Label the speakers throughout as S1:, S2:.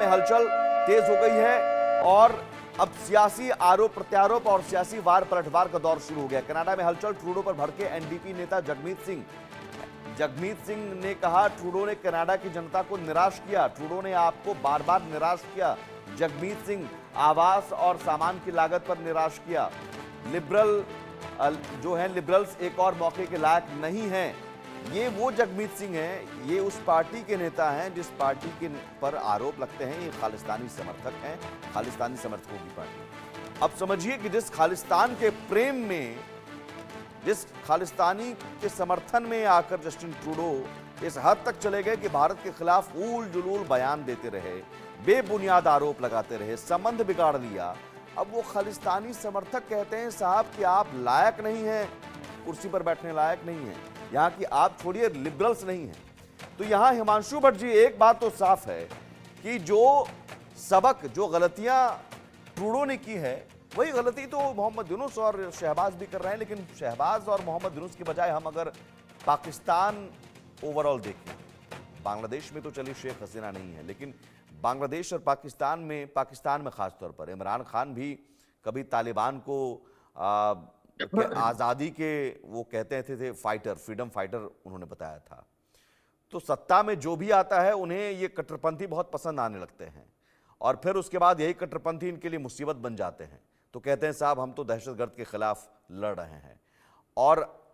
S1: में हलचल तेज हो गई है और अब सियासी आरोप प्रत्यारोप और सियासी वार पलटवार का दौर शुरू हो गया। कनाडा में हलचल, ट्रूडो पर भड़के एनडीपी नेता जगमीत सिंह ने कहा ट्रूडो ने कनाडा की जनता को निराश किया। ट्रूडो ने आपको बार बार निराश किया। जगमीत सिंह आवास और सामान की लागत पर निराश किया। लिबरल्स एक और मौके के लायक नहीं हैं। ये वो जगमीत सिंह हैं, ये उस पार्टी के नेता हैं जिस पार्टी के पर आरोप लगते हैं ये खालिस्तानी समर्थक हैं, खालिस्तानी समर्थकों की पार्टी। अब समझिए कि जिस खालिस्तान के प्रेम में, जिस खालिस्तानी के समर्थन में आकर जस्टिन ट्रूडो इस हद तक चले गए कि भारत के खिलाफ ऊल जुलूल बयान देते रहे, बेबुनियाद आरोप लगाते रहे, संबंध बिगाड़ लिया। अब वो खालिस्तानी समर्थक कहते हैं साहब कि आप लायक नहीं हैं, कुर्सी पर बैठने लायक नहीं हैं, यहाँ की आप छोड़िए लिबरल्स नहीं हैं। तो यहाँ हिमांशु भट्ट जी, एक बात तो साफ है कि जो गलतियां ट्रूडो ने की है वही गलती तो मोहम्मद यूनुस और शहबाज भी कर रहे हैं। लेकिन शहबाज और मोहम्मद यूनुस की बजाय हम अगर पाकिस्तान ओवरऑल देखें, बांग्लादेश में तो चलिए शेख हसीना नहीं है, लेकिन बांग्लादेश और पाकिस्तान में खास तौर पर इमरान खान भी कभी तालिबान को आज़ादी के वो कहते थे फाइटर, फ्रीडम फाइटर उन्होंने बताया था। तो सत्ता में जो भी आता है उन्हें ये कट्टरपंथी बहुत पसंद आने लगते हैं और फिर उसके बाद यही कट्टरपंथी इनके लिए मुसीबत बन जाते हैं। तो कहते हैं साहब हम तो दहशतगर्द के खिलाफ लड़ रहे हैं। और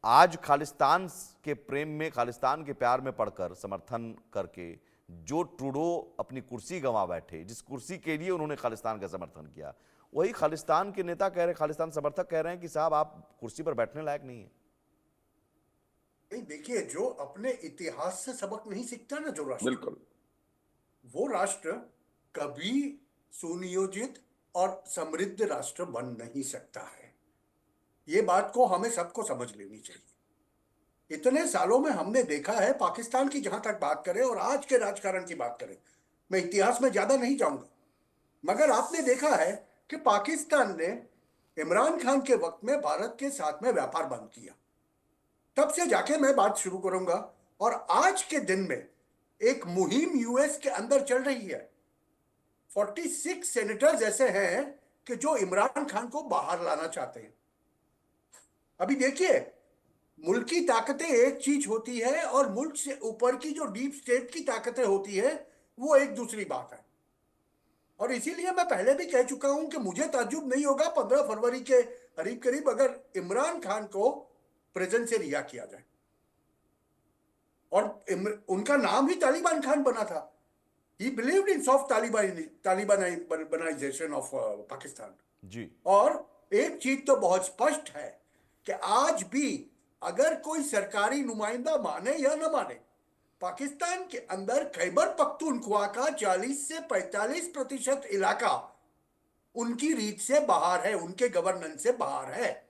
S1: आज खालिस्तान के प्रेम में, खालिस्तान के प्यार में पड़कर समर्थन करके जो ट्रूडो अपनी कुर्सी गंवा बैठे, जिस कुर्सी के लिए उन्होंने खालिस्तान का समर्थन किया, वही खालिस्तान के नेता कह रहे, खालिस्तान समर्थक कह रहे हैं कि साहब आप कुर्सी पर बैठने लायक नहीं है।
S2: नहीं, देखिए, जो अपने इतिहास से सबक नहीं सीखता ना, जो राष्ट्र,
S3: बिल्कुल,
S2: वो राष्ट्र कभी सुनियोजित और समृद्ध राष्ट्र बन नहीं सकता है। ये बात को हमें सबको समझ लेनी चाहिए। इतने सालों में हमने देखा है, पाकिस्तान की जहां तक बात करें और आज के राजकारण की बात करें, मैं इतिहास में ज्यादा नहीं जाऊंगा, मगर आपने देखा है कि पाकिस्तान ने इमरान खान के वक्त में भारत के साथ में व्यापार बंद किया। तब से जाके मैं बात शुरू करूंगा और आज के दिन में एक मुहिम यूएस के अंदर चल रही है। 46 सेनेटर्स ऐसे हैं कि जो इमरान खान को बाहर लाना चाहते हैं। अभी देखिए, मुल्क की ताकतें एक चीज होती है और मुल्क से ऊपर की जो डीप स्टेट की ताकतें होती है वो एक दूसरी बात है। और इसीलिए मैं पहले भी कह चुका हूं कि मुझे ताज्जुब नहीं होगा 15 फरवरी के करीब करीब अगर इमरान खान को प्रेजेंट से रिहा किया जाए। और उनका नाम ही तालिबान खान बना था। He believed in soft Talibanisation of Pakistan ji. और एक चीज तो बहुत स्पष्ट है कि आज भी अगर कोई सरकारी नुमाइंदा माने या न माने, पाकिस्तान के अंदर खैबर पख्तूनख्वा का 40 से 45% इलाका उनकी रीत से बाहर है, उनके गवर्नेंस से बाहर है।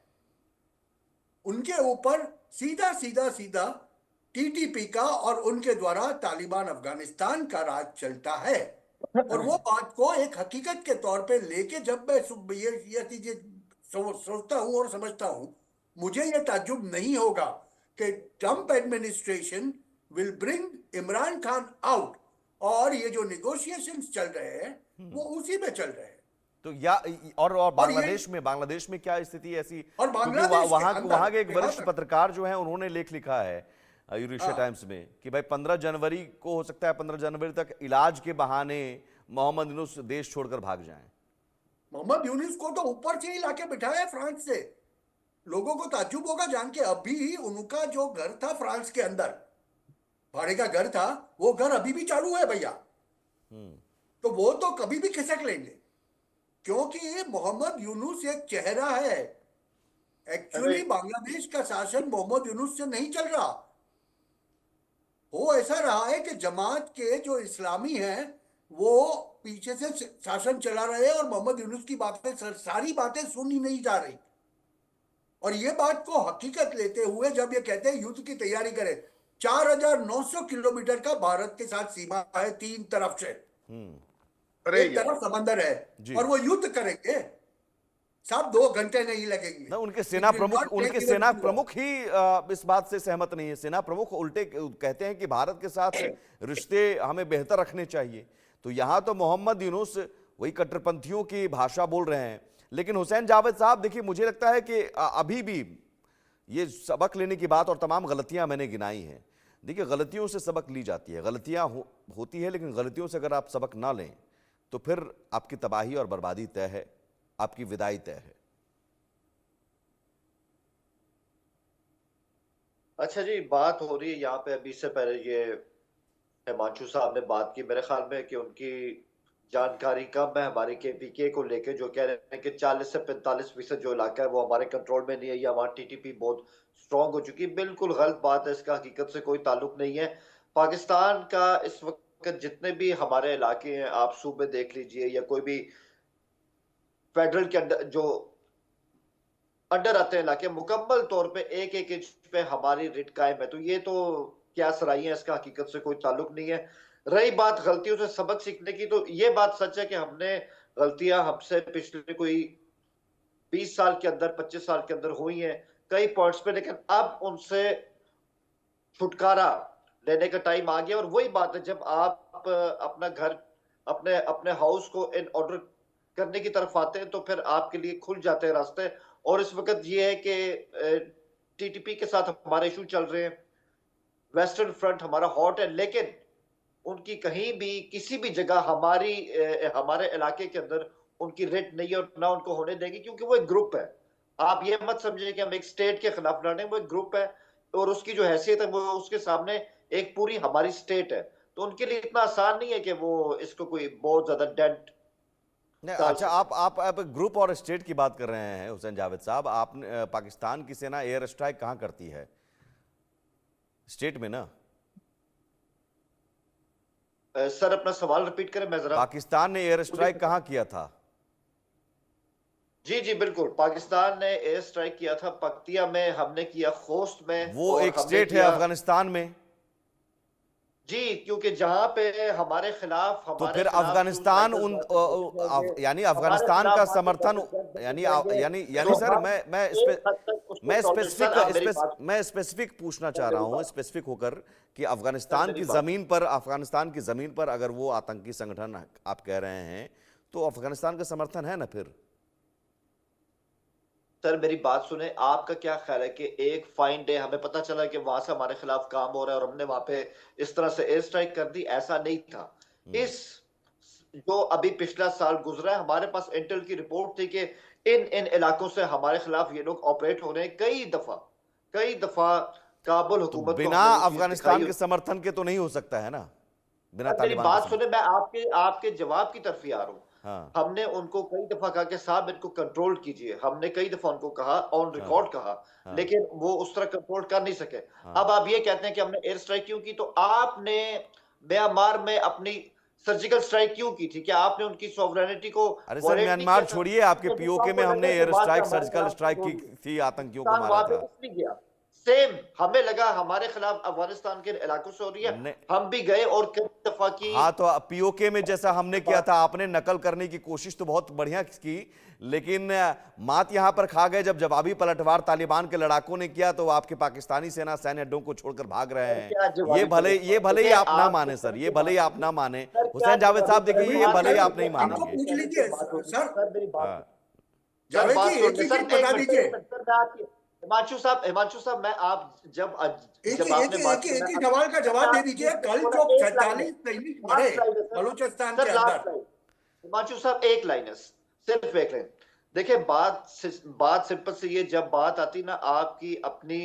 S2: उनके ऊपर सीधा टीटीपी का और उनके द्वारा तालिबान अफगानिस्तान का राज चलता है। और वो बात को एक हकीकत के तौर पे लेके जब मैं ये चीजें सोचता हूं और समझता हूं, मुझे ये ताज्जुब नहीं होगा कि Trump administration will bring Imran Khan out और ये जो नेगोशिएशंस चल रहे हैं वो उसी में चल रहे हैं।
S1: तो और बांग्लादेश में क्या स्थिति ऐसी?
S2: और
S1: वहां के एक वरिष्ठ पत्रकार जो है उन्होंने लेख लिखा है यूरेशिया टाइम्स में कि भाई 15 जनवरी को हो सकता है 15 जनवरी तक इलाज के बहाने मोहम्मद यूनुस देश छोड़कर भाग जाएं।
S2: मोहम्मद यूनुस को तो ऊपर से ही लाके बिठाया है फ्रांस से। लोगों को ताज्जुब होगा जान के, अभी उनका जो घर था फ्रांस के अंदर, भाड़े का घर था, वो घर अभी भी चालू है भैया। तो वो तो कभी भी खिसक लेंगे, क्योंकि मोहम्मद यूनुस एक चेहरा है। एक्चुअली बांग्लादेश का शासन मोहम्मद यूनुस से नहीं चल रहा। वो ऐसा रहा है कि जमात के जो इस्लामी हैं वो पीछे से शासन चला रहे हैं और मोहम्मद यूनुस की बातें, सारी बातें सुनी नहीं जा रही। और ये बात को हकीकत लेते हुए जब ये कहते हैं युद्ध की तैयारी करें, 4900 किलोमीटर का भारत के साथ सीमा है, 3 तरफ से। एक तरफ समंदर है और वो युद्ध करेंगे साहब, 2 घंटे नहीं लगेंगे
S1: ना। उनके सेना प्रमुख ही इस बात से सहमत नहीं है। सेना प्रमुख उल्टे कहते हैं कि भारत के साथ रिश्ते हमें बेहतर रखने चाहिए। तो यहाँ तो मोहम्मद यूनुस वही कट्टरपंथियों की भाषा बोल रहे हैं। लेकिन हुसैन जावेद साहब देखिए, मुझे लगता है कि अभी भी ये सबक लेने की बात और तमाम गलतियां मैंने गिनाई हैं। देखिए, गलतियों से सबक ली जाती है, गलतियां होती है, लेकिन गलतियों से अगर आप सबक ना लें तो फिर आपकी तबाही और बर्बादी तय है, आपकी विदाई तय है।
S3: अच्छा जी, बात हो रही है यहाँ पे, अभी से पहले ये हिमांशु साहब ने बात की, मेरे ख्याल में कि उनकी जानकारी कम है हमारे केपीके को लेके, जो कह रहे हैं कि 40 से 45% जो इलाका है वो हमारे कंट्रोल में नहीं है, या वहाँ टीटीपी बहुत स्ट्रांग हो चुकी है। बिल्कुल गलत बात है, इसका हकीकत से कोई ताल्लुक नहीं है। पाकिस्तान का इस वक्त जितने भी हमारे इलाके हैं, आप सूबे देख लीजिए या कोई भी फेडरल के अंदर जो अंडर आते हैं इलाके, मुकम्मल तौर पे एक एक इंच पे हमारी रिट कायम है। तो ये तो क्या सराही है, इसका हकीकत से कोई ताल्लुक नहीं है। रही बात गलतियों से सबक सीखने की, तो ये बात सच है कि हमने गलतियां हमसे पिछले कोई 20 साल के अंदर, 25 साल के अंदर हुई हैं कई पॉइंट्स पे, लेकिन अब उनसे छुटकारा लेने का टाइम आ गया। और वही बात है, जब आप अपना घर, अपने अपने हाउस को इन ऑर्डर करने की तरफ आते हैं तो फिर आपके लिए खुल जाते हैं रास्ते। और इस वक्त ये है कि टीटीपी के साथ हमारे इशू चल रहे हैं, वेस्टर्न फ्रंट हमारा हॉट है, लेकिन उनकी कहीं भी किसी भी जगह हमारे इलाके के अंदर उनकी रेट नहीं है और ना उनको होने देंगे, क्योंकि वो एक ग्रुप है। आप ये मत समझिए कि हम एक स्टेट के खिलाफ लड़ रहे हैं, वो एक ग्रुप है और उसकी जो हैसियत है वो उसके सामने एक पूरी हमारी स्टेट है। तो उनके लिए इतना आसान नहीं है कि वो इसको कोई बहुत ज्यादा डेंट
S1: नहीं,
S3: डाल
S1: अच्छा,
S3: सके।
S1: आप ग्रुप और स्टेट की बात कर रहे हैं हुसैन जावेद साहब। आप पाकिस्तान की सेना एयर स्ट्राइक कहाँ करती है? स्टेट में ना?
S3: सर अपना सवाल रिपीट करें, मैं जरा।
S1: पाकिस्तान ने एयर स्ट्राइक कहाँ किया था?
S3: जी जी बिल्कुल, पाकिस्तान ने एयर स्ट्राइक किया था पक्तिया में, हमने किया खोस्त में,
S1: वो
S3: और
S1: एक
S3: हमने
S1: स्टेट है
S3: किया
S1: अफगानिस्तान में।
S3: जी, क्योंकि जहां पे हमारे खिलाफ
S1: तो
S3: हमारे
S1: फिर
S3: खिलाफ जो
S1: अफगानिस्तान
S3: साइबर
S1: उन
S3: वारदात जाएंगे,
S1: यानी
S3: हमारे
S1: अफगानिस्तान
S3: खिलाफ
S1: का
S3: वहां पे
S1: समर्थन,
S3: साइबर दर्द
S1: यानी
S3: जाएंगे,
S1: यानी
S3: तो
S1: सर,
S3: हम एक हद तक उसको
S1: मैं
S3: टॉलरेट, सर आप मेरी बात,
S1: मैं स्पेसिफिक पूछना चाह
S3: सर
S1: रहा
S3: मेरी
S1: हूं,
S3: बात,
S1: स्पेसिफिक होकर, कि
S3: सर मेरी बात,
S1: अफगानिस्तान की जमीन पर अगर वो आतंकी संगठन आप कह रहे हैं, तो अफगानिस्तान का समर्थन है ना फिर?
S3: सर मेरी बात सुने। आपका क्या ख्याल है कि एक फाइन डे हमें पता चला कि वहां से हमारे खिलाफ काम हो रहा है और हमने वहां पे इस तरह से एयर स्ट्राइक कर दी? ऐसा नहीं था।
S1: हम्म।
S3: इस जो अभी पिछला साल गुजरा है, हमारे पास इंटेल की रिपोर्ट थी कि इन इन इलाकों से हमारे खिलाफ ये लोग ऑपरेट हो रहे हैं। कई दफा काबुल
S1: तो
S3: हुकूमत को
S1: बिना
S3: हमने वो चीज
S1: अफगानिस्तान
S3: दिखाई।
S1: के समर्थन के तो नहीं हो सकता है ना, बिना
S3: सर मेरी
S1: तालिबान के
S3: बात सुने,
S1: समर्थन?
S3: मैं आपके आपके जवाब की तरफ ही आ रहा हूँ।
S1: हाँ,
S3: हमने उनको कई दफा कहा कि साहब इनको कंट्रोल कीजिए, हमने कई दफा उनको कहा, ऑन
S1: हाँ,
S3: रिकॉर्ड कहा,
S1: हाँ,
S3: लेकिन वो उस तरह कंट्रोल कर नहीं सके।
S1: हाँ।
S3: अब आप ये कहते हैं कि हमने एयर स्ट्राइक क्यों की, तो आपने म्यांमार में अपनी सर्जिकल स्ट्राइक क्यों की थी? क्या आपने उनकी सॉवरेनिटी को
S1: अरे सर,
S3: वॉयलेट नहीं किया
S1: म्यांमार
S3: था?
S1: छोड़िए, आपके
S3: तो
S1: पीओके में
S3: को
S1: हमने
S3: लगा कि
S1: एयर
S3: वहां से
S1: स्ट्राइक,
S3: हमारे
S1: सर्जिकल
S3: खिलाफ
S1: स्ट्राइक की
S3: कंट्रोल हुई,
S1: थी, आतंकियों को
S3: पाकिस्तान
S1: मारा
S3: वहां पे
S1: था।
S3: कुछ नहीं गया। सेम हमें लगा हमारे खिलाफ अफगानिस्तान के इलाकों से हो रही है,
S1: ने
S3: हम भी गए और कई दफा की।
S1: हाँ, तो पीओके में जैसा हमने किया था, आपने नकल करने की कोशिश तो बहुत बढ़िया की, लेकिन मात यहां पर खा गए जब जवाबी पलटवार तालिबान के लड़ाकों ने किया, तो आपके पाकिस्तानी सेना सैन्य अड्डों को छोड़कर भाग रहे हैं।
S3: क्या
S1: ये
S3: जवाबी
S1: भले
S3: पलटवार?
S1: ये भले ही
S3: देखिए
S1: आप ना
S3: आपके
S1: माने सर,
S3: सर
S1: ये
S3: की
S1: भले ही
S3: बात
S1: आप ना माने।
S3: सर, क्या
S1: हुसैन जावेद
S3: जवाबी
S1: साहब देखिए, ये
S2: अभी
S1: भले ही
S3: पलटवार?
S1: आप नहीं
S2: इनको
S1: मानेंगे।
S2: पूछ लीजिए सर।
S3: सर मेरी बात,
S1: हाँ,
S3: सर
S2: जावेद
S3: बात
S2: जी,
S3: सुन
S2: एक
S3: ले
S2: ही
S3: सर,
S2: चीज बता दीजिए।
S3: सर मैं आपकी, हिमांशु साहब, मैं आप जब
S2: एक ही
S3: जब
S2: एक
S3: आपने
S2: ही
S3: बात
S2: एक ही
S3: की,
S2: एक ही सवाल का
S3: मैं
S2: जवाब दे
S3: आपकी
S2: दीजिए। कल
S3: बोला
S2: जो
S3: एक लाइन है,
S2: 47 सैनिक मरे
S3: लास्ट लाइन है सर,
S2: बलूचिस्तान के
S3: सर लास्ट
S2: अंदर,
S3: लाइन, हिमांशु साहब एक लाइन है, सिर्फ एक लाइन। देखिए बात सिंपल से ये, जब बात आती ना आपकी अपनी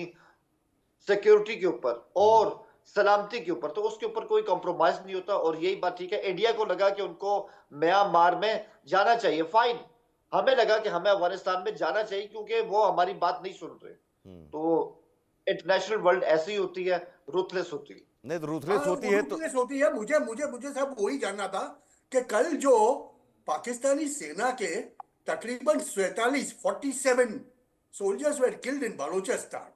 S3: सिक्योरिटी के ऊपर और सलामती के ऊपर, तो उसके ऊपर कोई कॉम्प्रोमाइज नहीं होता। और यही बात ठीक है, इंडिया को लगा कि उनको म्यांमार में जाना चाहिए, फाइन। हमें लगा कि हमें अफगानिस्तान में जाना चाहिए क्योंकि वो हमारी बात नहीं सुन रहे। तो इंटरनेशनल वर्ल्ड ऐसी ही होती है, रूथलेस होती है।
S1: नहीं तो रूथलेस
S2: हाँ
S1: होती है तो।
S2: रूटलेस होती है। मुझे मुझे मुझे सब वही जानना था कि कल जो पाकिस्तानी सेना के तकरीबन 47 soldiers were killed in Balochistan,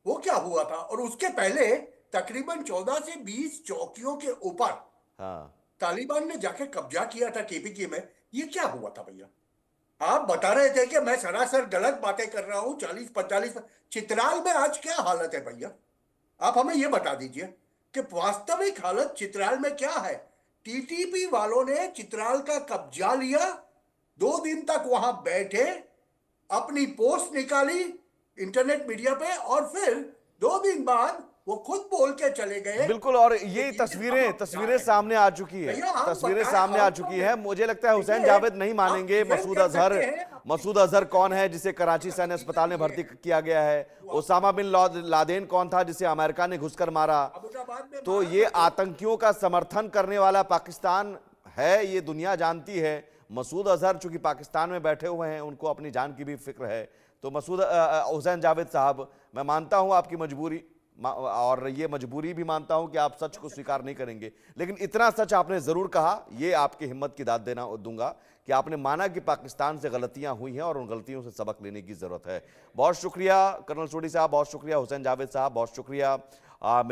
S2: वो क्या हुआ था? और उसके पहले तकरीबन 14 से 20 चौकियों के ऊपर
S1: हाँ,
S2: तालिबान ने जाके कब्जा किया था केपीके में। ये क्या हुआ था भैया? आप बता रहे थे कि मैं सरासर गलत बातें कर रहा हूं। 40-45 चित्राल में आज क्या हालत है भैया? आप हमें यह बता दीजिए कि वास्तविक हालत चित्राल में क्या है। टीटीपी वालों ने चित्राल का कब्जा लिया, 2 दिन तक वहां बैठे, अपनी पोस्ट निकाली इंटरनेट मीडिया पे, और फिर 2 दिन बाद वो खुद बोल के चले गए।
S1: बिल्कुल, और ये
S2: कि
S1: तस्वीरें सामने आ चुकी है,
S2: भैया, हम
S1: तस्वीरें
S2: बताएं,
S1: सामने आ
S2: हम
S1: चुकी
S2: तो
S1: है। मुझे लगता है हुसैन
S2: देखिए,
S1: जावेद नहीं मानेंगे।
S2: आप
S1: मसूद
S2: कर
S1: अजहर,
S2: सकते हैं,
S1: मसूद अजहर कौन है जिसे कराची सैन्य अस्पताल में भर्ती किया गया है? ओसामा बिन लादेन कौन था जिसे अमेरिका ने घुसकर मारा?
S2: अहमदाबाद में
S1: तो
S2: मारा
S1: ये
S2: था।
S1: आतंकियों का समर्थन करने वाला पाकिस्तान है, ये दुनिया जानती है। मसूद अजहर चूंकि पाकिस्तान में बैठे हुए हैं, उनको अपनी जान की भी फिक्र है। तो हुसैन जावेद साहब, मैं मानता हूं आपकी मजबूरी, और ये मजबूरी भी मानता हूं कि आप सच को स्वीकार नहीं करेंगे, लेकिन इतना सच आपने जरूर कहा, ये आपकी हिम्मत की दाद दूंगा कि आपने माना कि पाकिस्तान से गलतियां हुई हैं और उन गलतियों से सबक लेने की जरूरत है। बहुत शुक्रिया कर्नल सोढी साहब, बहुत शुक्रिया हुसैन जावेद साहब, बहुत शुक्रिया